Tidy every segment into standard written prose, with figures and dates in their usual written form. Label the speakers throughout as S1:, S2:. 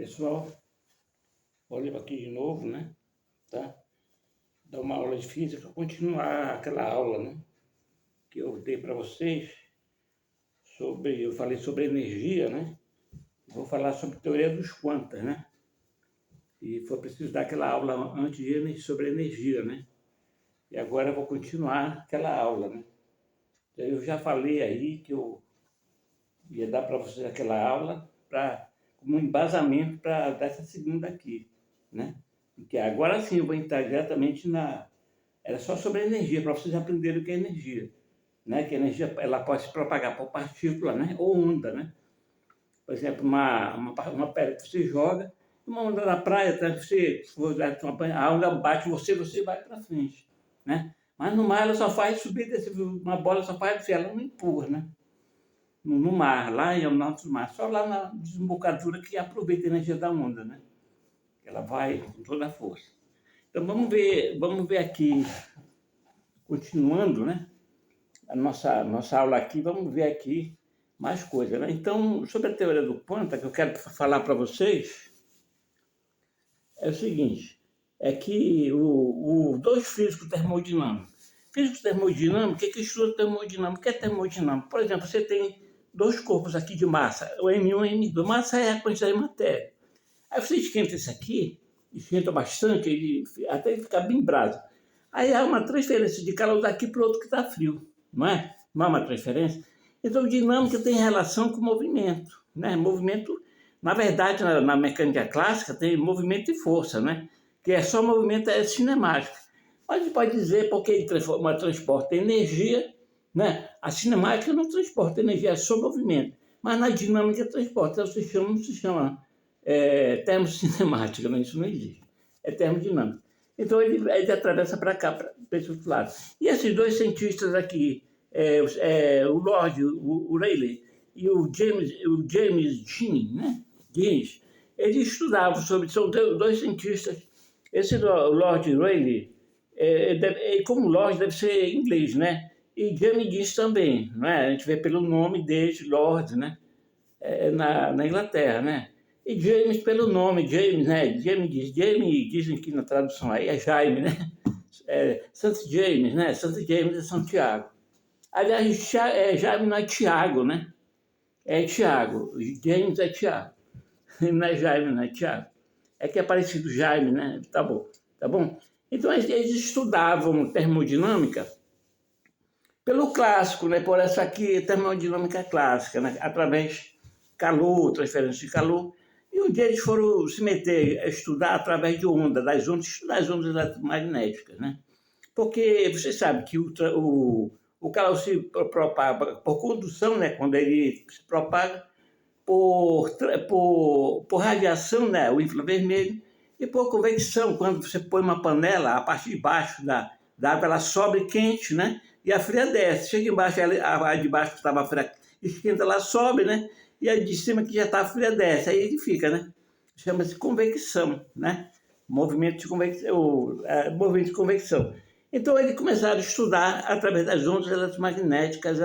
S1: Pessoal, olha aqui de novo, né? Tá? Dar uma aula de física, continuar aquela aula, né? Que eu dei para vocês eu falei sobre energia, né? Vou falar sobre teoria dos quantas, né? E foi preciso dar aquela aula antes sobre energia, né? E agora eu vou continuar aquela aula, né? Eu já falei aí que eu ia dar para vocês aquela aula como um embasamento para dessa segunda aqui, né? Porque agora sim eu vou entrar diretamente Era só sobre a energia, para vocês aprenderem o que é energia, né? Que a energia ela pode se propagar por partícula, né? Ou onda, né? Por exemplo, uma pedra que você joga, uma onda na praia, tá? A onda bate você vai para frente, né? Mas no mar ela só faz subir, descer, uma bola só faz descer, ela não empurra, né? No mar, lá em alto mar, só lá na desembocadura que aproveita a energia da onda, né? Ela vai com toda a força. Então vamos ver aqui, continuando, né? A nossa aula aqui, vamos ver aqui mais coisas, né? Então, sobre a teoria do quanta, que eu quero falar para vocês, é o seguinte, é que dois físicos termodinâmicos. Físico termodinâmico, o que estuda termodinâmica? O que é termodinâmico? Por exemplo, você tem dois corpos aqui de massa, o M1 e M2. Massa é a quantidade de matéria. Aí você esquenta isso aqui, esquenta bastante, até ele ficar bem brasa. Aí há uma transferência de calor daqui para o outro que está frio, não é? Não há uma transferência? Então, dinâmica tem relação com movimento, né? Movimento, na verdade, na mecânica clássica, tem movimento e força, né? Que é só movimento cinemático. Mas a gente pode dizer porque ele transporta energia, né? A cinemática não transporta energia, é só movimento. Mas na dinâmica transporta, então não se chama termocinemática, né? Isso não existe. É termodinâmica. Então ele atravessa para cá, para esse outro lado. E esses dois cientistas aqui, o Lord Rayleigh e o James Jeans, né? Jeans, eles estudavam são dois cientistas. Esse Lord Rayleigh, como Lord deve ser inglês, né? E James Jeans também, né? A gente vê pelo nome deles, Lord, né? Na Inglaterra, né? E James pelo nome, James, né? James dizem que na tradução aí é Jaime, né? Santo James, né? Santo James é Santiago. Aliás, Jaime não é Tiago, né? É Tiago. James é Tiago. Não é Jaime, não é Tiago. É que é parecido Jaime, né? Tá bom, tá bom? Então eles estudavam termodinâmica pelo clássico, né? Por essa aqui, termodinâmica clássica, né? Através calor, transferência de calor. E um dia eles foram se meter a estudar através de estudar as ondas eletromagnéticas, né? Porque você sabe que o calor se propaga por condução, né? Quando ele se propaga por radiação, né? O infravermelho, e por convecção, quando você põe uma panela, a parte de baixo da água, ela sobe quente, né? E a fria desce. Chega embaixo, a de baixo que estava fria, esquenta, ela sobe, né? E a de cima que já está fria desce. Aí ele fica, né? Chama-se convecção, né? Movimento de convecção. Então, eles começaram a estudar, através das ondas eletromagnéticas,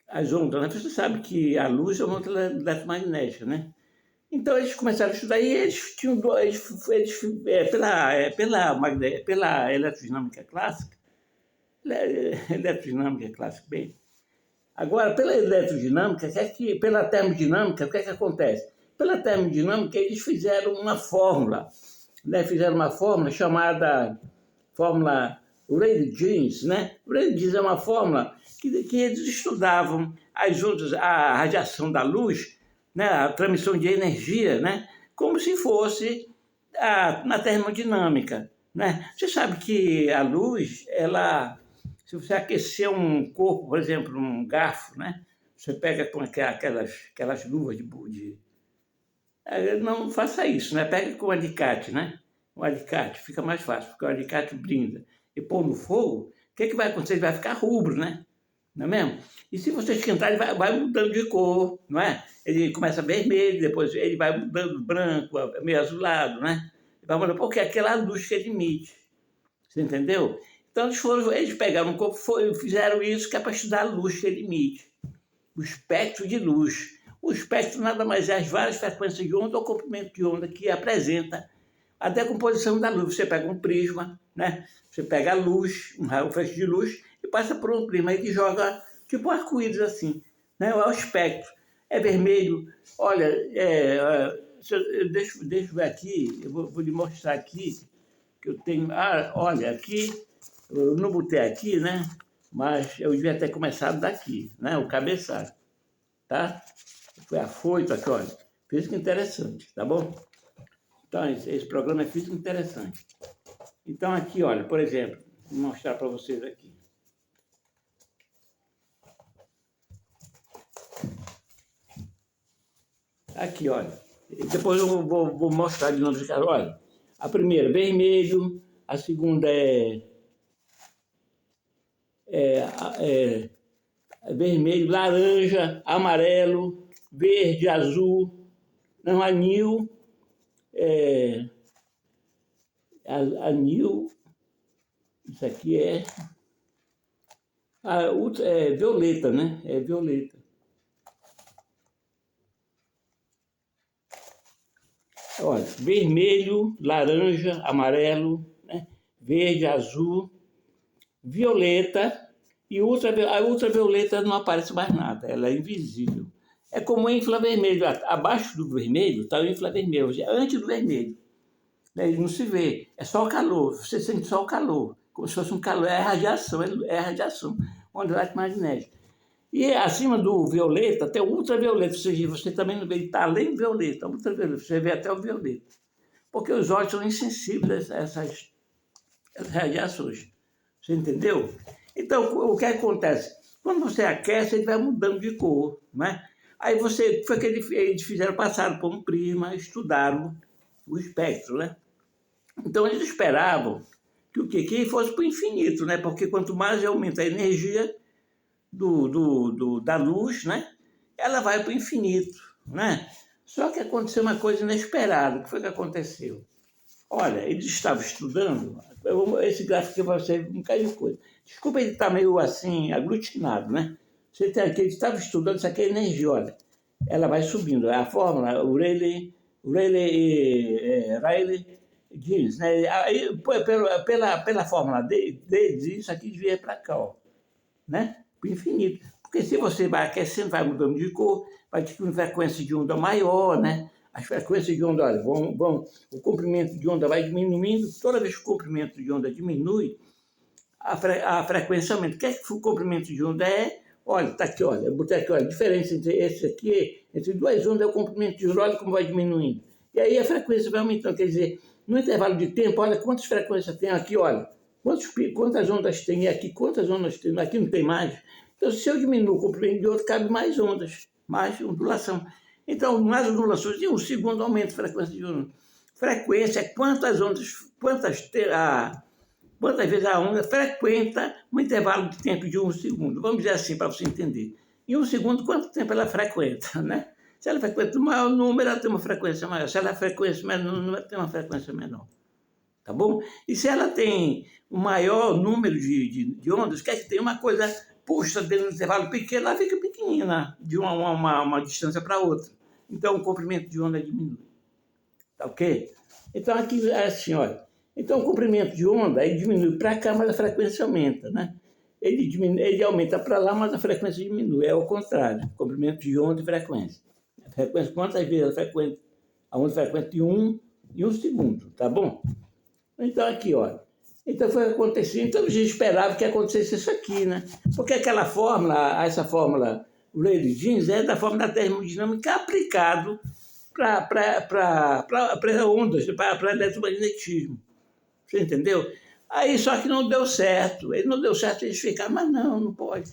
S1: as ondas. Né? Você sabe que a luz é uma onda eletromagnética, né? Então, eles começaram a estudar e eles tinham pela eletrodinâmica clássica, bem. Agora, pela eletrodinâmica, pela termodinâmica, o que é que acontece? Pela termodinâmica, eles fizeram uma fórmula, né? Fizeram uma fórmula chamada fórmula Rayleigh-Jeans, né? Rayleigh-Jeans é uma fórmula que eles estudavam as ondas, a radiação da luz, né? A transmissão de energia, né? Como se fosse na termodinâmica, né? Você sabe que a luz, se você aquecer um corpo, por exemplo, um garfo, né? Você pega com aquelas luvas não faça isso, né? Pega com um alicate, né? Um alicate, fica mais fácil, porque o alicate brinda. E pôr no fogo, o que vai acontecer? Ele vai ficar rubro, né? Não é mesmo? E se você esquentar, ele vai mudando de cor, não é? Ele começa vermelho, depois ele vai mudando branco, meio azulado, né? Porque é aquela luz que ele emite. Você entendeu? Então eles pegaram um corpo e fizeram isso que é para estudar a luz que ele emite. O espectro de luz. O espectro nada mais é as várias frequências de onda ou comprimento de onda que apresenta a decomposição da luz. Você pega um prisma, né? Você pega a luz, um raio feixe de luz, e passa por um prisma e joga tipo um arco-íris assim, né? É o espectro. É vermelho. Olha, deixa eu ver aqui, eu vou lhe mostrar aqui, que eu tenho... Ah, olha, aqui, eu não botei aqui, né? Mas eu devia ter começado daqui, né? O cabeçalho, tá? Foi afoito aqui, olha. Física interessante, tá bom? Então, esse programa é física interessante. Então, aqui, olha, por exemplo, vou mostrar para vocês aqui. Aqui, olha. Depois eu vou mostrar de novo. Olha, a primeira, vermelho. A segunda é vermelho, laranja, amarelo, verde, azul, não, anil, anil, isso aqui é violeta, né? É violeta. Olha, vermelho, laranja, amarelo, né? Verde, azul, violeta, e a ultravioleta não aparece mais nada, ela é invisível. É como o infravermelho, abaixo do vermelho está o infravermelho, antes do vermelho. Ele não se vê, é só o calor, você sente só o calor, como se fosse um calor, é radiação, onda eletromagnética. E acima do violeta tem o ultravioleta, ou seja, você também não vê, ele está além do violeta, ultravioleta, você vê até o violeta. Porque os olhos são insensíveis a essas radiações. Você entendeu? Então, o que acontece? Quando você aquece, ele vai mudando de cor, né? Aí foi que eles fizeram, passaram por um prisma, estudaram o espectro, né? Então, eles esperavam que o quê? Que fosse para o infinito, né? Porque quanto mais aumenta a energia da luz, né? Ela vai para o infinito, né? Só que aconteceu uma coisa inesperada. O que foi que aconteceu? Olha, eles estavam estudando, esse gráfico aqui vai ser um bocado de coisa. Desculpa, ele está meio assim, aglutinado, né? Você tem aqui, eles estavam estudando, isso aqui é energia, olha. Ela vai subindo, é a fórmula, o Rayleigh Jeans, né? Aí, pela fórmula deles, isso aqui devia ir para cá, ó, né? Para o infinito. Porque se você vai aquecendo, vai mudando de cor, vai ter uma frequência de onda maior, né? As frequências de onda, olha, o comprimento de onda vai diminuindo, toda vez que o comprimento de onda diminui, a frequência aumenta. O que é que o comprimento de onda é? Olha, está aqui, olha, eu botei aqui, olha, a diferença entre esse aqui, entre duas ondas é o comprimento de onda, olha como vai diminuindo. E aí a frequência vai aumentando, quer dizer, no intervalo de tempo, olha quantas frequências tem aqui, olha, quantas ondas tem aqui, quantas ondas tem, aqui não tem mais. Então, se eu diminuo o comprimento de onda, cabe mais ondas, mais ondulação. Então, mais ondulações, em um segundo aumenta a frequência de onda. Frequência é quantas vezes a onda frequenta um intervalo de tempo de um segundo. Vamos dizer assim, para você entender. Em um segundo, quanto tempo ela frequenta, né? Se ela frequenta o maior número, ela tem uma frequência maior. Se ela frequência menor número, ela tem uma frequência menor. Tá bom? E se ela tem um maior número de ondas, quer que tenha uma coisa puxa dentro do intervalo pequeno, ela fica pequenina, de uma distância para outra. Então, o comprimento de onda diminui. Tá ok? Então, aqui é assim, olha. Então, o comprimento de onda, ele diminui para cá, mas a frequência aumenta, né? Ele aumenta para lá, mas a frequência diminui. É o contrário, comprimento de onda e frequência. A frequência, quantas vezes a onda frequenta em um segundo, tá bom? Então, aqui, olha. Então, foi acontecendo. Então, a gente esperava que acontecesse isso aqui, né? Porque essa fórmula Rayleigh Jeans é da fórmula da termodinâmica aplicado para ondas, para eletromagnetismo. Você entendeu? Aí, só que não deu certo. Ele não deu certo, eles ficaram, mas não pode.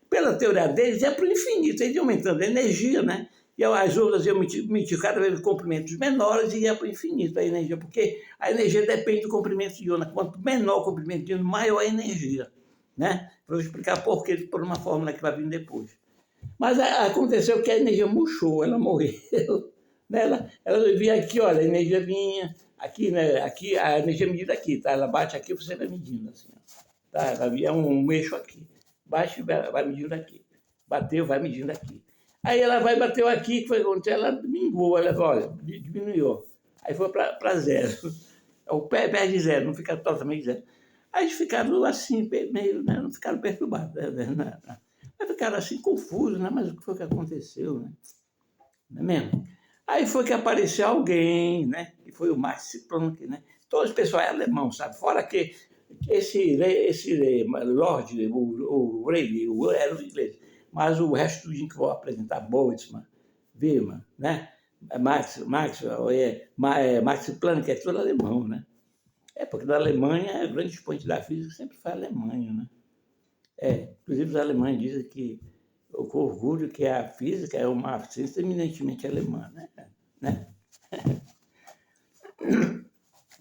S1: Pela teoria deles, é para o infinito. Eles iam aumentando a energia, né? E as ondas iam emitir cada vez comprimentos menores e ia para o infinito a energia, porque a energia depende do comprimento de onda. Quanto menor o comprimento de onda, maior a energia, né? Vou explicar por quê, por uma fórmula que vai vir depois. Mas aconteceu que a energia murchou, ela morreu. Ela vinha aqui, olha, a energia vinha aqui, né? Aqui, a energia é medida aqui, tá? Ela bate aqui, você vai medindo assim, ó. Tá? Ela via um eixo aqui. Bate, vai medindo aqui. Bateu, vai medindo aqui. Aí ela vai bateu aqui, que foi ontem, ela mingou, ela falou, olha, diminuiu. Aí foi para zero. O pé perde zero, não fica totalmente zero. Aí eles ficaram assim, meio, né, não ficaram perturbados, né? Mas ficaram assim confusos, né? Mas o que foi que aconteceu, né? Não é mesmo? Aí foi que apareceu alguém, né? Que foi o Max Planck, né? Todo o pessoal é alemão, sabe? Fora que esse Lorde, o rei, era o inglês. Mas o resto do que vou apresentar, Boltzmann, Wehrmann, né? Max Planck, é tudo alemão, né? É, porque na Alemanha, o grande expoente da física sempre foi a Alemanha, né? Inclusive os alemães dizem que com orgulho que a física é uma ciência eminentemente alemã, né?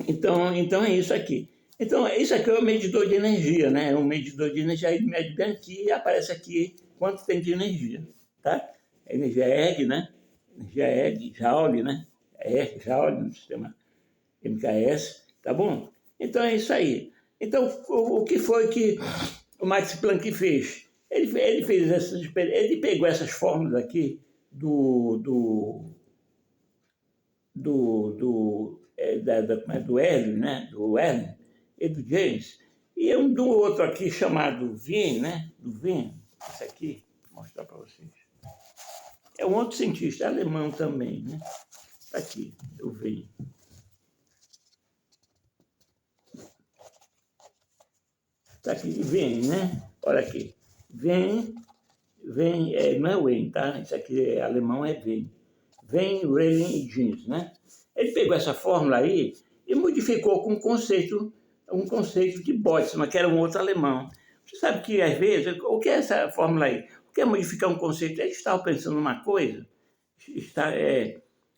S1: Então é isso aqui. Então, isso aqui é um medidor de energia, né? É um medidor de energia, aí mede bem aqui e aparece aqui quanto tem de energia, tá? A energia é EG, né? Energia EG, Joule, né? É Joule no sistema MKS, tá bom? Então é isso aí. Então, o que foi que o Max Planck fez? Ele fez essas, ele pegou essas fórmulas aqui do Hélio, né? Do Hélio e do James, e um do outro aqui chamado Wien, né? Do Wien, esse aqui, vou mostrar para vocês. É um outro cientista, alemão também, né? Está aqui, o Wien. Está aqui, Wien, né? Olha aqui. Wien, não é Wien, tá? Isso aqui é alemão, é Wien. Wien, Rayleigh e Jeans, né? Ele pegou essa fórmula aí e modificou com um conceito de Boltzmann, que era um outro alemão. Você sabe que, às vezes, o que é essa fórmula aí? O que é modificar um conceito? Ele estava pensando numa coisa, está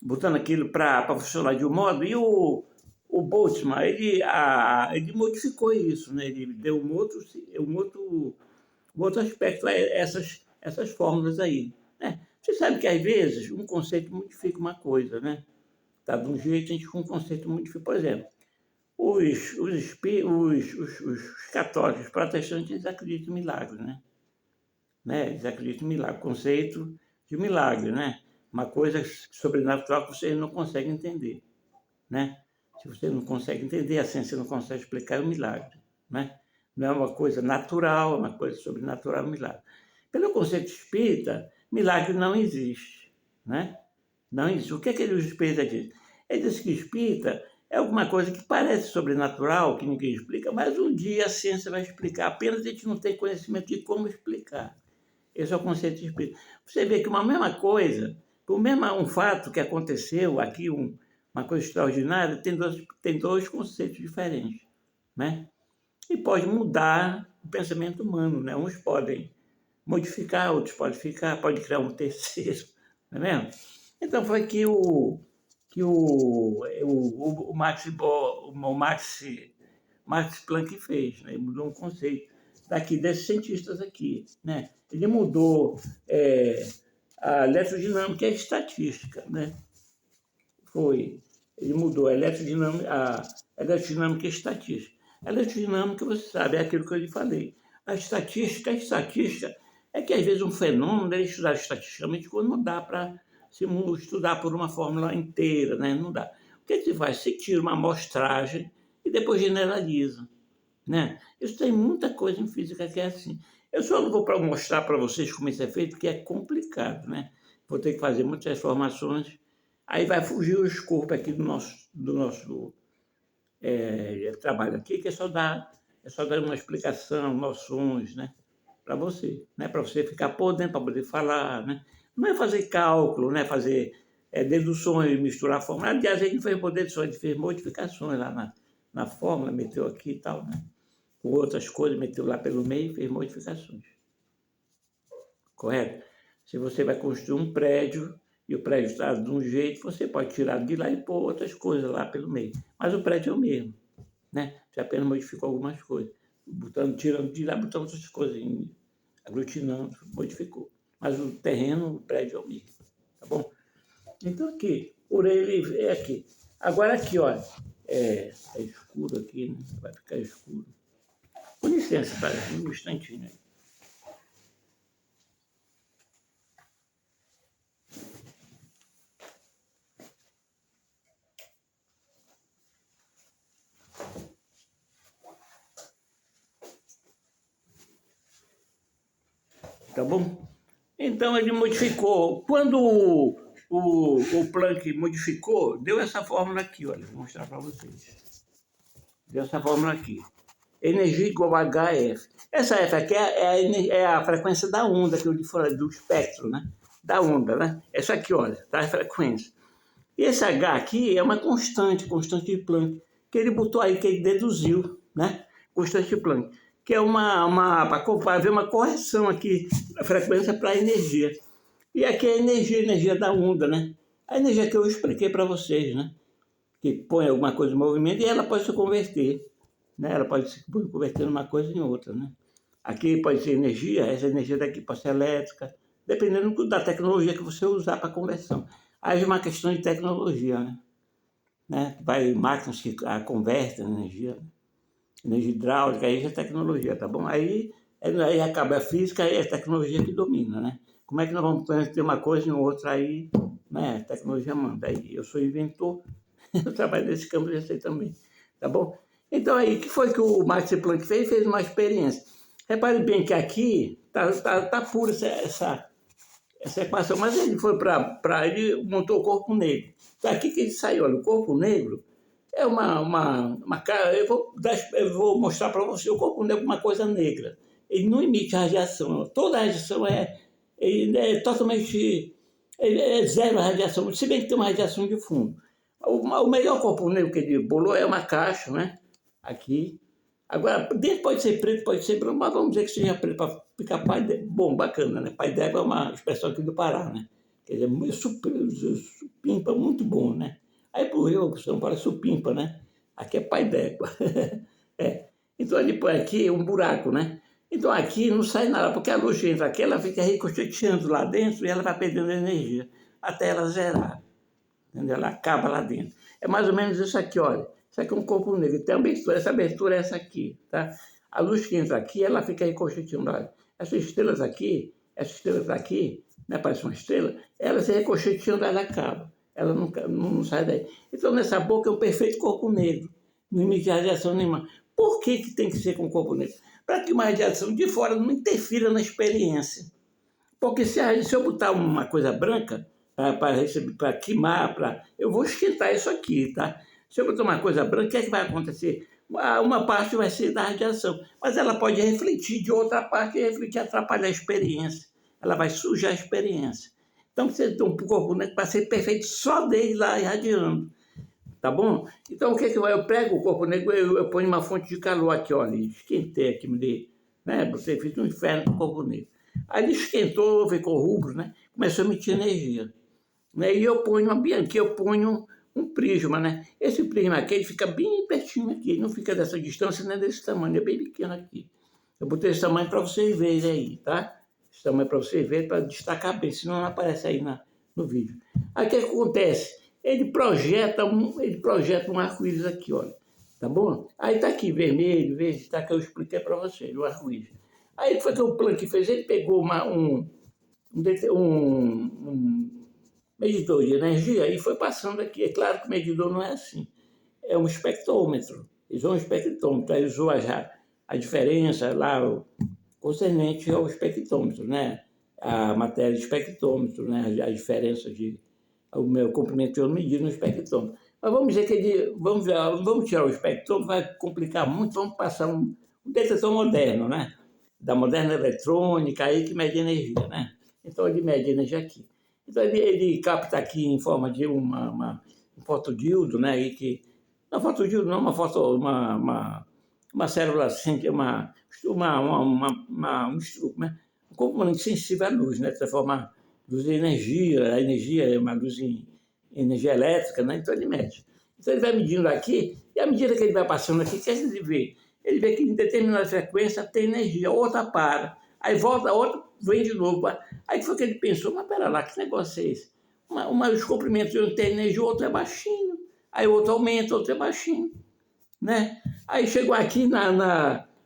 S1: botando aquilo para funcionar de um modo, e o Boltzmann, ele modificou isso, né? Ele deu um outro aspecto a essas fórmulas aí. Né? Você sabe que, às vezes, um conceito modifica uma coisa, né? Tá de um jeito, a gente com um conceito modifica. Por exemplo, os católicos, os protestantes, eles acreditam em milagres, né? Eles acreditam em milagre, conceito de milagre, né? Uma coisa sobrenatural que vocês não conseguem entender, né? Se você não consegue entender, a ciência não consegue explicar, é um milagre, né? Não é uma coisa natural, é uma coisa sobrenatural, é um milagre. Pelo conceito espírita, milagre não existe, né? Não existe. O que é que o espírita diz? Ele diz que espírita é alguma coisa que parece sobrenatural, que ninguém explica, mas um dia a ciência vai explicar, apenas a gente não tem conhecimento de como explicar. Esse é o conceito de espírito. Você vê que uma mesma coisa, um fato que aconteceu aqui, uma coisa extraordinária, tem dois conceitos diferentes, né? E pode mudar o pensamento humano, né? Uns podem modificar, outros podem ficar, pode criar um terceiro, não é mesmo? Então foi que o Max Planck fez, né? Ele mudou um conceito desses cientistas aqui, né? Ele mudou a eletrodinâmica e a estatística, né? Ele mudou a eletrodinâmica e a estatística. A eletrodinâmica, você sabe, é aquilo que eu lhe falei. A estatística é que às vezes um fenômeno é estudado estatisticamente quando não dá para se estudar por uma fórmula inteira, né? Não dá. O que se faz? Se tira uma amostragem e depois generaliza, né? Isso tem muita coisa em física que é assim. Eu só não vou mostrar para vocês como isso é feito, porque é complicado, né? Vou ter que fazer muitas transformações. Aí vai fugir o escopo aqui do nosso trabalho aqui, que é só dar uma explicação, noções, né? Para você, né? Para você ficar por dentro, para poder falar, né? Não é fazer cálculo, né? Fazer deduções, misturar fórmulas. Aliás, a gente fez deduções, a gente fez modificações lá na fórmula, meteu aqui e tal, né? Com outras coisas, meteu lá pelo meio e fez modificações. Correto? Se você vai construir um prédio e o prédio está de um jeito, você pode tirar de lá e pôr outras coisas lá pelo meio. Mas o prédio é o mesmo, né? Você apenas modificou algumas coisas. Tirando de lá, botando outras coisas, aglutinando, modificou. Mas o terreno, o prédio é o mesmo, tá bom? Então aqui, orelha é aqui. Agora aqui, olha, é escuro aqui, né? Vai ficar escuro. Com licença, tá? Um instantinho aí. tá bom? Então ele modificou. Quando o Planck modificou, deu essa fórmula aqui, olha, vou mostrar para vocês. Deu essa fórmula aqui. Energia igual a HF. Essa F aqui é a frequência da onda, que eu disse do espectro, né? Da onda, né? Essa aqui, olha, tá a frequência. E esse H aqui é uma constante de Planck, que ele botou aí, que ele deduziu, né? Constante de Planck, que é para ver uma correção aqui da frequência para a energia. E aqui é a energia da onda, né? A energia que eu expliquei para vocês, né? Que põe alguma coisa em movimento e ela pode se converter, né? Ela pode se converter numa coisa em outra, né? Aqui pode ser energia, essa energia daqui pode ser elétrica, dependendo da tecnologia que você usar para conversão. Aí é uma questão de tecnologia, né? Vai máquinas que convertem energia hidráulica, aí já é tecnologia, tá bom? Aí acaba a física e a tecnologia que domina, né? Como é que nós vamos ter uma coisa em outra aí, né? A tecnologia manda. Aí eu sou inventor, eu trabalho nesse campo, eu sei também, tá bom? Então aí, o que foi que o Max Planck fez? Fez uma experiência. Repare bem que aqui tá pura essa equação, mas ele foi ele montou o corpo negro. Daqui que ele saiu, olha, o corpo negro é uma cara, eu vou mostrar para você, o corpo negro é uma coisa negra. Ele não emite radiação, toda a radiação ele é totalmente, é zero radiação, se bem que tem uma radiação de fundo. O melhor corpo negro que ele bolou é uma caixa, né? Aqui. Agora, dentro pode ser preto, pode ser branco, mas vamos dizer que seja preto para ficar pai d'égua. Bom, bacana, né? Pai d'égua é uma expressão aqui do Pará, né? Quer dizer, supimpa, muito bom, né? Aí pro Rio, São Paulo é supimpa, né? Aqui é pai d'égua. É. Então ele põe aqui um buraco, né? Então aqui não sai nada, porque a luz entra aqui, ela fica ricocheteando lá dentro e ela vai perdendo energia até ela zerar. Entendeu? Ela acaba lá dentro. É mais ou menos isso aqui, olha. Isso aqui é um corpo negro. Tem abertura, essa abertura é essa aqui, tá? A luz que entra aqui, ela fica ricocheteando. Essas estrelas aqui, né, parece uma estrela, ela se ricocheteando, ela acaba. Ela não sai daí. Então, nessa boca é um perfeito corpo negro. Não emite radiação nenhuma. Por que tem que ser com corpo negro? Para que uma radiação de fora não interfira na experiência. Porque se eu botar uma coisa branca para queimar, eu vou esquentar isso aqui, tá? Se eu botar uma coisa branca, o que é que vai acontecer? Uma parte vai ser da radiação, mas ela pode refletir de outra parte e refletir, atrapalhar a experiência. Ela vai sujar a experiência. Então, você tem um corpo negro para ser perfeito só dele lá irradiando. Tá bom? Então, o que eu pego o corpo negro, eu ponho uma fonte de calor aqui, olha, esquentei aqui, né? Você fez um inferno com o corpo negro. Aí ele esquentou, ficou rubro, né? Começou a emitir energia. Né? E eu ponho aqui, eu ponho um prisma, né? Esse prisma aqui, ele fica bem pertinho aqui, ele não fica dessa distância, nem desse tamanho, é bem pequeno aqui. Eu botei esse tamanho para vocês verem aí, tá? Esse tamanho para vocês verem, para destacar bem, senão não aparece aí no vídeo. Aí o que acontece? Ele projeta um arco-íris aqui, olha. Tá bom? Aí tá aqui, vermelho, verde, tá que eu expliquei para vocês, o arco-íris. Aí foi que o Planck fez, ele pegou um medidor de energia e foi passando aqui. É claro que o medidor não é assim, é um espectrômetro. Eles usam um espectrômetro, aí usou a diferença lá, concernente ao espectrômetro, né? A matéria de espectrômetro, né? A diferença o meu comprimento de onda medido no espectrômetro. Mas vamos dizer que vamos tirar o espectrômetro, vai complicar muito, vamos passar um detetor moderno, né? Da moderna eletrônica, aí que mede energia, né? Então ele mede energia aqui. Então ele capta aqui em forma de um fotodiodo, né? Não fotodiodo, não, uma célula assim, um componente sensível à luz, né? Transforma luz em energia, a energia é uma luz em energia elétrica, né? Então ele mede. Então ele vai medindo aqui, e à medida que ele vai passando aqui, o que ele vê? Ele vê que em determinada frequência tem energia, outra para, aí volta, a outra vem de novo. Aí foi que ele pensou, mas pera lá, que negócio é esse? Os comprimentos de um tem energia, o outro é baixinho, aí o outro aumenta, o outro é baixinho, né? Aí chegou aqui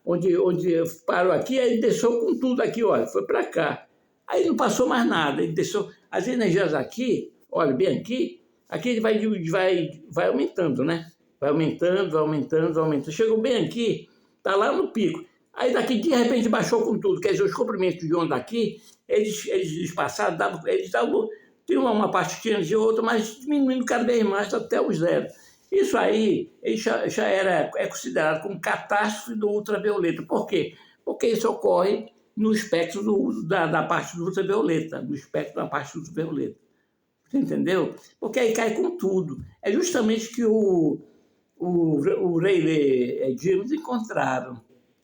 S1: onde parou aqui, aí ele desceu com tudo aqui, olha, foi para cá. Aí não passou mais nada, ele desceu, as energias aqui, olha, bem aqui ele vai aumentando, né? Vai aumentando. Chegou bem aqui, tá lá no pico. Aí daqui de repente baixou com tudo, quer dizer, os comprimentos de onda aqui, eles espaçados, tinha uma parte tinha de outra, mas diminuindo cada vez mais até o zero. Isso aí já é considerado como catástrofe do ultravioleta. Por quê? Porque isso ocorre no espectro da parte do ultravioleta, no espectro da parte do ultravioleta. Você entendeu? Porque aí cai com tudo. É justamente que o Rayleigh James encontraram.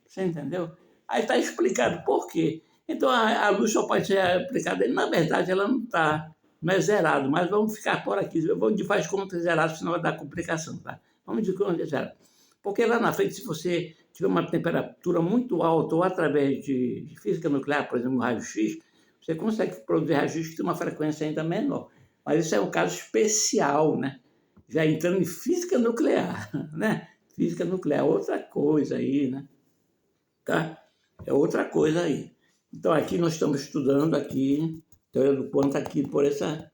S1: Você entendeu? Aí está explicado por quê. Então a luz só pode ser aplicada. Na verdade, ela não está, não é zerado, mas vamos ficar por aqui. Vamos de faz conta zerado, senão vai dar complicação, tá? Vamos de conta zerado. Porque lá na frente, se você tiver uma temperatura muito alta ou através de física nuclear, por exemplo, no raio-x, você consegue produzir raio-x que tem uma frequência ainda menor. Mas isso é um caso especial, né? Já entrando em física nuclear, né? Física nuclear, outra coisa aí, né? Tá? É outra coisa aí. Então, aqui nós estamos estudando aqui, teoria do quanto aqui por essa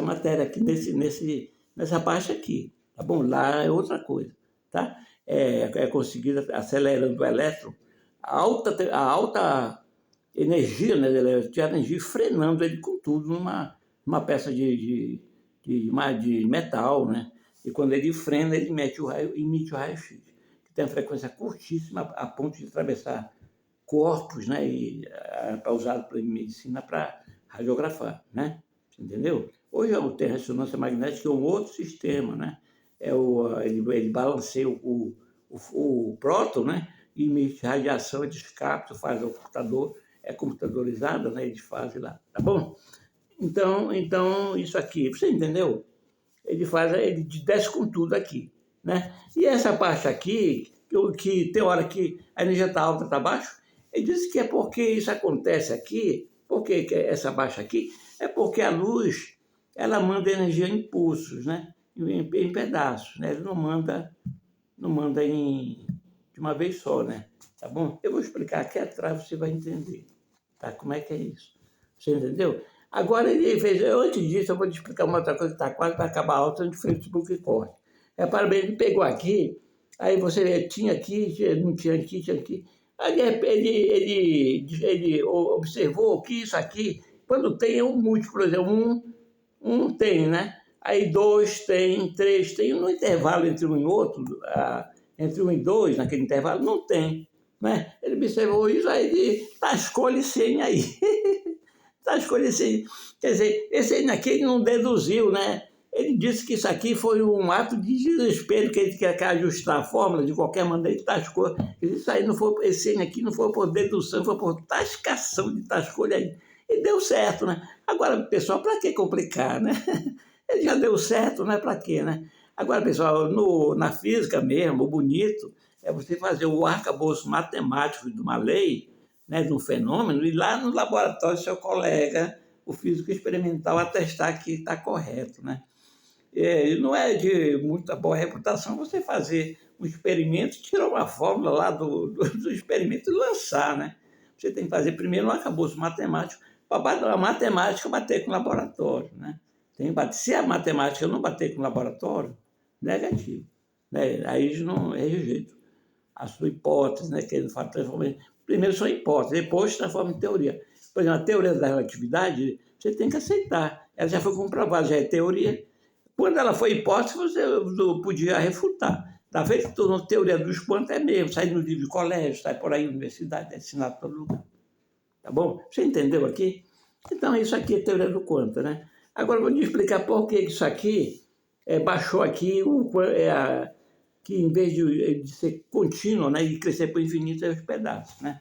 S1: matéria aqui, nessa parte aqui, tá bom? Lá é outra coisa, tá? É conseguido acelerando o elétron, a alta energia, né, de energia, frenando ele com tudo numa peça de metal, né? E quando ele frena, ele emite o raio-x, que tem a frequência curtíssima a ponto de atravessar corpos, né? E para usar em medicina para radiografar, né? Entendeu? Hoje tem ressonância magnética, é um outro sistema, né? Ele balanceia o próton, né? E emite radiação de escape, faz o computador, é computadorizado, né? Eles fazem lá, tá bom? Então isso aqui, você entendeu? Ele desce com tudo aqui, né? E essa parte aqui, que tem hora que a energia está alta, está baixa, ele disse que é porque isso acontece aqui, porque essa baixa aqui, é porque a luz, ela manda energia em pulsos, né? Em pedaços, né? Ele não manda de uma vez só, né? Tá bom? Eu vou explicar aqui atrás, você vai entender, tá? Como é que é isso? Você entendeu? Agora ele fez, antes disso, eu vou te explicar uma outra coisa que está quase para acabar a aula, de Facebook e corte. Para bem, ele pegou aqui, aí você tinha aqui, não tinha aqui, tinha aqui. Aí ele observou que isso aqui, quando tem um múltiplo, por exemplo, um tem, né? Aí 2 tem, 3 tem, no intervalo entre um e outro, entre 1 e 2, naquele intervalo, não tem. Né? Ele observou isso, aí ele tascou ele sem aí. Tascou ele sem. Quer dizer, esse aí aqui ele não deduziu, né? Ele disse que isso aqui foi um ato de desespero, que ele quer ajustar a fórmula, de qualquer maneira ele tascou. Isso aí não foi, esse aqui não foi por dedução, foi por tascação de tascou aí. E deu certo, né? Agora, pessoal, para que complicar, né? Ele já deu certo, né? Para quê, né? Agora, pessoal, na física mesmo, o bonito é você fazer o arcabouço matemático de uma lei, né, de um fenômeno, e lá no laboratório seu colega, o físico experimental, atestar que está correto, né? Não é de muita boa reputação você fazer um experimento, tirar uma fórmula lá do experimento e lançar, né? Você tem que fazer primeiro um arcabouço matemático, para a matemática bater com o laboratório, né? Se a matemática não bater com o laboratório, negativo. Né? Aí não é rejeito. A sua hipótese, né? Que ele fala, primeiro sua hipótese, depois transforma em teoria. Por exemplo, a teoria da relatividade, você tem que aceitar. Ela já foi comprovada, já é teoria. Quando ela foi hipótese, você podia refutar. Da vez que tornou teoria dos quantos é mesmo, sai no livro de colégio, sai por aí, universidade, é ensinado em todo lugar. Tá bom? Você entendeu aqui? Então, isso aqui é teoria do quanto, né? Agora, eu vou te explicar por que isso aqui baixou aqui, que em vez de ser contínuo, né, e crescer para o infinito, é os pedaços, né?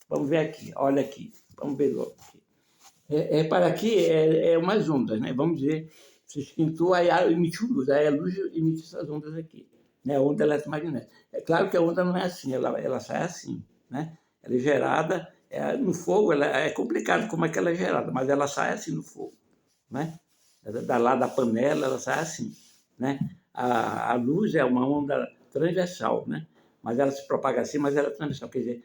S1: Vamos ver aqui, olha aqui, vamos ver logo aqui. Para aqui é umas ondas, né? Vamos dizer, se esquentou, aí emitiu luz, aí a luz emite essas ondas aqui, né? Onda eletromagnética. É claro que a onda não é assim, ela sai assim, né? Ela é gerada, no fogo, é complicado como é que ela é gerada, mas ela sai assim no fogo, né? Lá da panela, ela sai assim, né? A luz é uma onda transversal, né? Mas ela se propaga assim, mas ela é transversal. Quer dizer,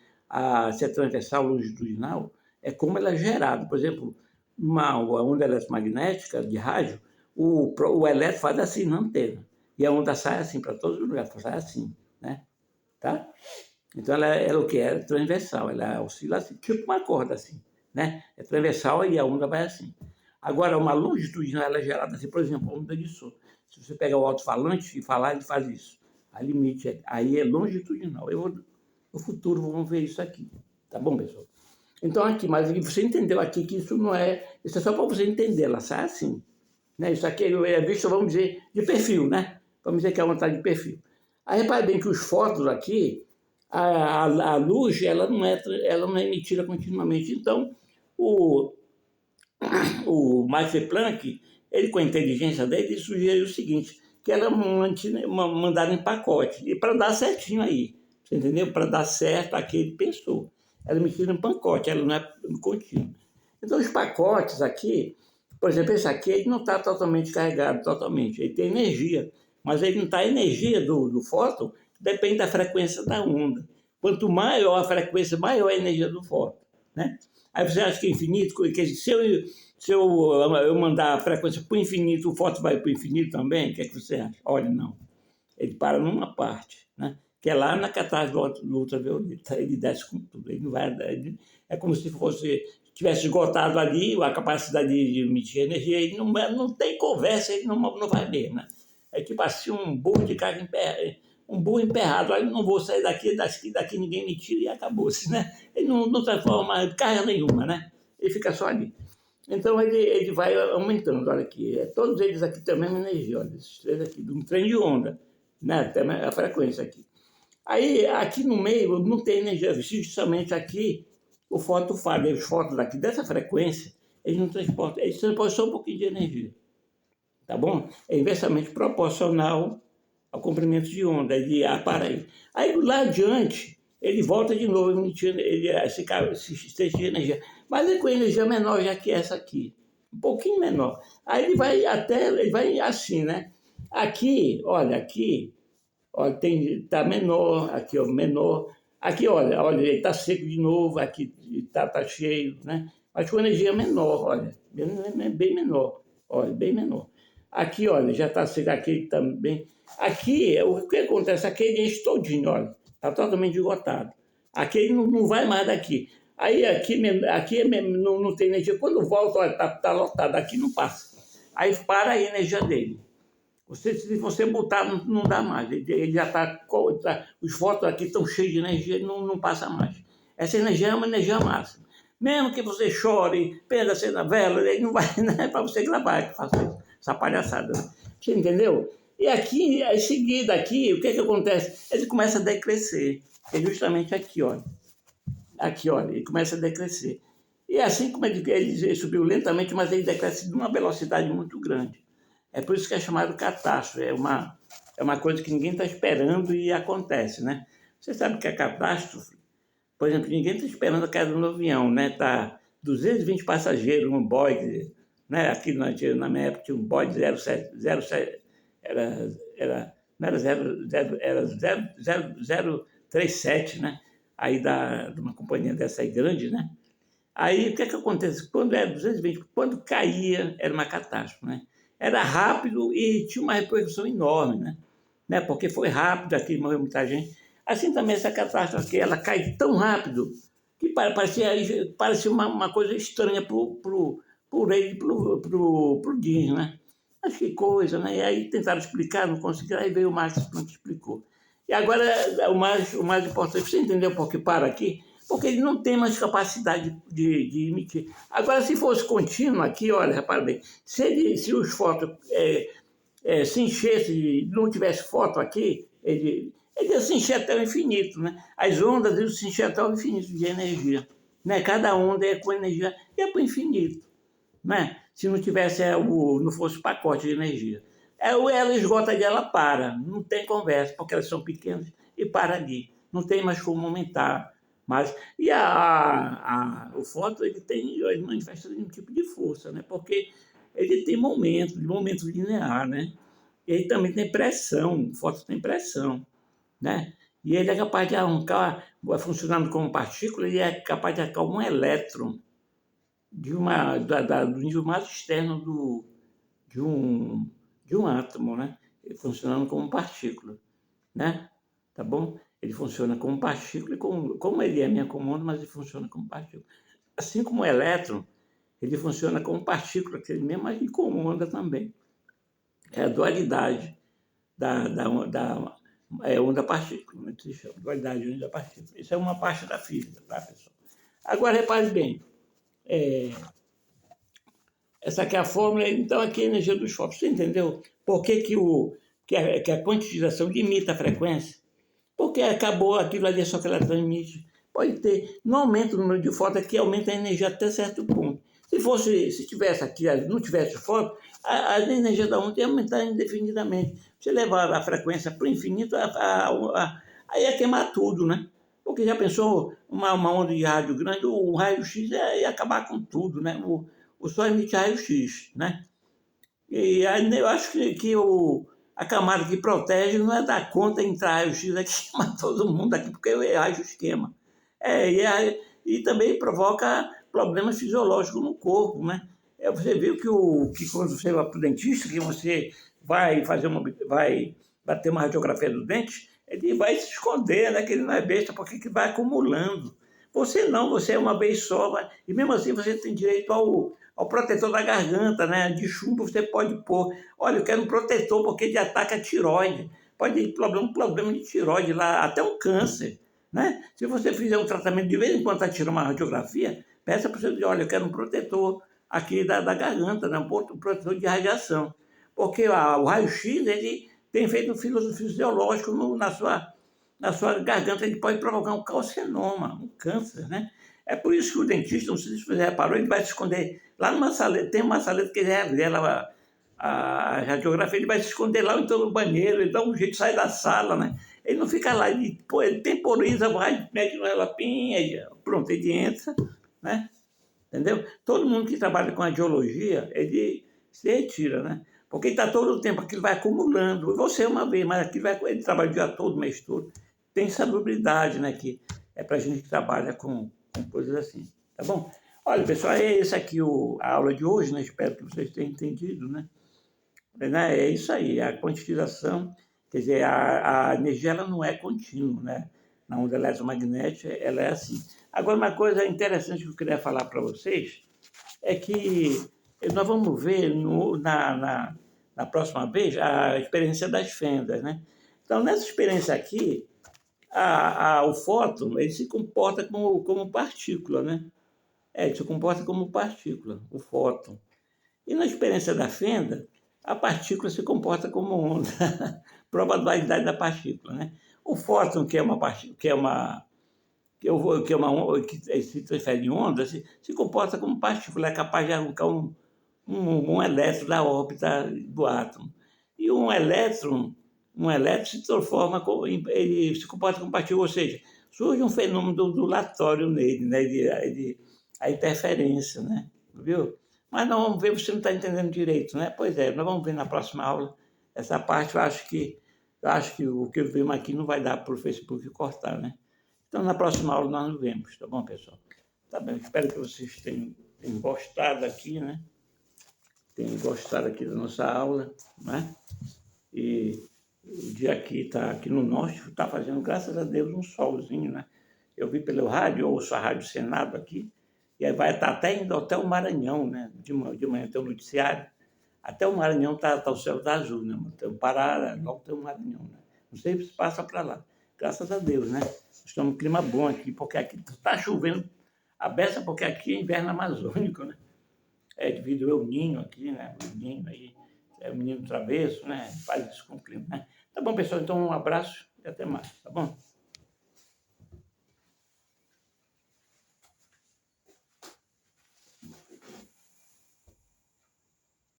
S1: se é transversal, longitudinal, é como ela é gerada. Por exemplo, uma onda eletromagnética de rádio, o elétron faz assim na antena. E a onda sai assim para todos os lugares, sai assim, né? Tá? Então, ela o quê? É transversal, ela oscila assim, tipo uma corda, assim, né? É transversal e a onda vai assim. Agora, uma longitudinal, ela é gerada assim, por exemplo, a onda de som. Se você pegar o alto-falante e falar, ele faz isso. A limite, aí é longitudinal. No futuro, vamos ver isso aqui. Tá bom, pessoal? Então, aqui, mas você entendeu aqui que isso não é... Isso é só para você entender, ela sai assim. Né? Isso aqui é visto, vamos dizer, de perfil, né? Vamos dizer que é uma vontade de perfil. Aí, repare bem que os fótons aqui, a luz, ela não é emitida continuamente. Então, o Max Planck, ele com a inteligência dele, ele sugeriu o seguinte, que ela mandada em pacote, e para dar certinho aí, você entendeu? Para dar certo aqui, ele pensou. Ela emitida em pacote, ela não é contínuo. Então, os pacotes aqui, por exemplo, esse aqui, ele não está totalmente carregado, totalmente, ele tem energia, mas ele não está a energia do fóton, depende da frequência da onda. Quanto maior a frequência, maior a energia do fóton, né? Aí você acha que é infinito? Que se eu mandar a frequência para o infinito, o fóton vai para o infinito também? O que é que você acha? Olha, não. Ele para numa parte, né? Que é lá na catástrofe do ultravioleta. Ele desce com tudo. Ele não vai, é como se tivesse esgotado ali a capacidade de emitir energia. Ele não tem conversa, ele não vai mesmo, né? É tipo assim um burro de carga emperrado. Um burro emperrado, aí não vou sair daqui ninguém me tira e acabou-se, né? Ele não transforma carga nenhuma, né? Ele fica só ali. Então ele vai aumentando, olha aqui. Todos eles aqui têm a mesma energia, olha, esses três aqui, de um trem de onda, né? Tem a frequência aqui. Aí aqui no meio não tem energia, justamente aqui o fóton falha. Os fótons daqui dessa frequência, eles não transportam, eles transportam só um pouquinho de energia. Tá bom? É inversamente proporcional ao comprimento de onda, ele para aí. Aí lá adiante, ele volta de novo emitindo esse excesso de energia. Mas é com energia menor já que essa aqui. Um pouquinho menor. Aí ele vai assim, né? Aqui, olha, tá menor, aqui, ó, menor. Aqui, olha, ele tá seco de novo, aqui tá cheio, né? Mas com energia menor, olha, bem menor, olha, bem menor. Aqui, olha, já está seco, aqui também. Aqui, o que acontece? Aqui ele enche todinho, olha, está totalmente esgotado. Aqui ele não vai mais daqui. Aí aqui não tem energia. Quando volta, olha, tá lotado, aqui não passa. Aí para a energia dele. Se você botar, não dá mais. Ele já está. Os fótons aqui estão cheios de energia, ele não passa mais. Essa energia é uma energia máxima. Mesmo que você chore, perda a na vela, ele não vai, né? É para você gravar que faça essa palhaçada. Né? Você entendeu? E aqui, em seguida, aqui, o que acontece? Ele começa a decrescer. É justamente aqui, olha. Aqui, olha, ele começa a decrescer. E assim como ele subiu lentamente, mas ele decresce de uma velocidade muito grande. É por isso que é chamado catástrofe. É uma coisa que ninguém está esperando e acontece, né? Você sabe que a catástrofe, por exemplo, ninguém está esperando a queda do avião, né? Tá 220 passageiros, um Boeing, né? Aqui na minha época tinha um Boeing 07, não era 00, era 0037, né? Aí de uma companhia dessa aí grande, né? Aí o que acontece? Quando era 220, quando caía, era uma catástrofe, né? Era rápido e tinha uma repercussão enorme, né? Porque foi rápido, aqui morreu muita gente. Assim também essa catástrofe aqui, ela cai tão rápido que parecia uma coisa estranha pro rei, pro Disney, né? Mas que coisa, né? E aí tentaram explicar, não conseguiram, aí veio o Max Planck explicou. E agora, o mais importante, você entendeu por que para aqui? Porque ele não tem mais capacidade de emitir. Agora, se fosse contínuo aqui, olha, repara bem, se os fótons se enchesse, não tivesse fóton aqui, ele ia se encher até o infinito, né? As ondas iam se encher até o infinito de energia, né? Cada onda é com energia, ia para o infinito, né? Se não tivesse, não fosse pacote de energia. Ela esgota ali, ela para, não tem conversa, porque elas são pequenas e para ali. Não tem mais como aumentar. Mas, e o fóton, ele manifesta um tipo de força, né? Porque ele tem momento linear, né? Ele também tem pressão, o fóton tem pressão, né? E ele é capaz de arrancar, funcionando como partícula, ele é capaz de arrancar um elétron do nível mais externo de um átomo, né? Funcionando como partícula, né? tá bom? Ele funciona como partícula, e como ele é minha como onda, mas ele funciona como partícula. Assim como o elétron, ele funciona como partícula, que ele mesmo age como onda também. É a dualidade da onda-partícula, né, que se chama, dualidade onda-partícula. Isso é uma parte da física, tá, pessoal? Agora, repare bem, essa aqui é a fórmula, então aqui é a energia dos focos. Você entendeu por que a quantização limita a frequência? Porque acabou aquilo ali, só que ela transmite. Pode ter, não aumenta o número de fótons, aqui aumenta a energia até certo ponto. Se tivesse aqui, não tivesse fóton, a energia da onda ia aumentar indefinidamente. Se levar a frequência para o infinito, aí ia queimar tudo, né? Porque já pensou uma onda de rádio grande, o raio-x ia acabar com tudo, né? O Sol emite raio-x, né? E aí eu acho que a camada que protege não é dar conta de entrar raio-x aqui, mas todo mundo aqui, porque é raio-x queima. E também provoca problemas fisiológicos no corpo, né? Você viu que quando você vai para o dentista, que você vai bater uma radiografia do dente, ele vai se esconder, né? Que ele não é besta, porque que vai acumulando. Você não, você é uma vez só, e mesmo assim você tem direito ao protetor da garganta, né? De chumbo você pode pôr. Olha, eu quero um protetor porque ele ataca a tiroide. Pode ter um problema de tiroide lá, até um câncer, né? Se você fizer um tratamento de vez em quando, tira uma radiografia, peça para você dizer, olha, eu quero um protetor aqui da garganta, né? Um protetor de radiação. Porque o raio-x, ele tem efeito fisiológico na sua garganta, ele pode provocar um carcinoma, um câncer, né? É por isso que o dentista, não sei se você reparou, ele vai se esconder lá numa saleta, tem uma saleta que ele revela a radiografia, ele vai se esconder lá então no banheiro, ele dá um jeito, sai da sala, né? Ele não fica lá, ele temporiza, vai, mete no relapinha, pronto, ele entra, né? Entendeu? Todo mundo que trabalha com radiologia, ele se retira, né? Porque está todo o tempo, aquilo vai acumulando. Você uma vez, mas aquilo ele trabalha o dia todo, o mês todo. Tem salubridade, né? Que é para a gente que trabalha com coisas assim, tá bom? Olha, pessoal, é essa aqui a aula de hoje, né? Espero que vocês tenham entendido, né? É isso aí, a quantização, quer dizer, a energia ela não é contínua, né? Na onda eletromagnética, ela é assim. Agora, uma coisa interessante que eu queria falar para vocês é que nós vamos ver na próxima vez a experiência das fendas, né? Então, nessa experiência aqui, o fóton ele se comporta como partícula, né? Ele se comporta como partícula, o fóton. E na experiência da fenda, a partícula se comporta como onda. Prova a dualidade da partícula, né? O fóton, que é uma partícula, que se transfere em onda, se comporta como partícula, é capaz de arrancar um elétron da órbita do átomo. E um elétron se transforma, ele se comporta como partícula, ou seja, surge um fenômeno ondulatório nele, né? A interferência, né? Viu? Mas nós vamos ver, você não está entendendo direito, né? Pois é, nós vamos ver na próxima aula. Essa parte eu acho que o que eu vimos aqui não vai dar para o Facebook cortar, né? Então, na próxima aula nós nos vemos, tá bom, pessoal? Tá bem, espero que vocês tenham gostado aqui, né? Tenham gostado aqui da nossa aula, né? E o dia aqui está aqui no norte, está fazendo, graças a Deus, um solzinho, né? Eu vi pelo rádio, eu ouço a Rádio Senado aqui, e aí vai estar até indo até o Maranhão, né? De manhã tem um noticiário, até o Maranhão o céu está azul, né? Tem o Pará, logo tem o Maranhão, né? Não sei se passa para lá, graças a Deus, né? Estamos num clima bom aqui, porque aqui está chovendo a beça, porque aqui é inverno amazônico, né? Devido ao Ninho aqui, né? O Ninho aí, é o menino travesso, né? Faz isso com o clima, né? Tá bom, pessoal? Então, um abraço e até mais, tá bom?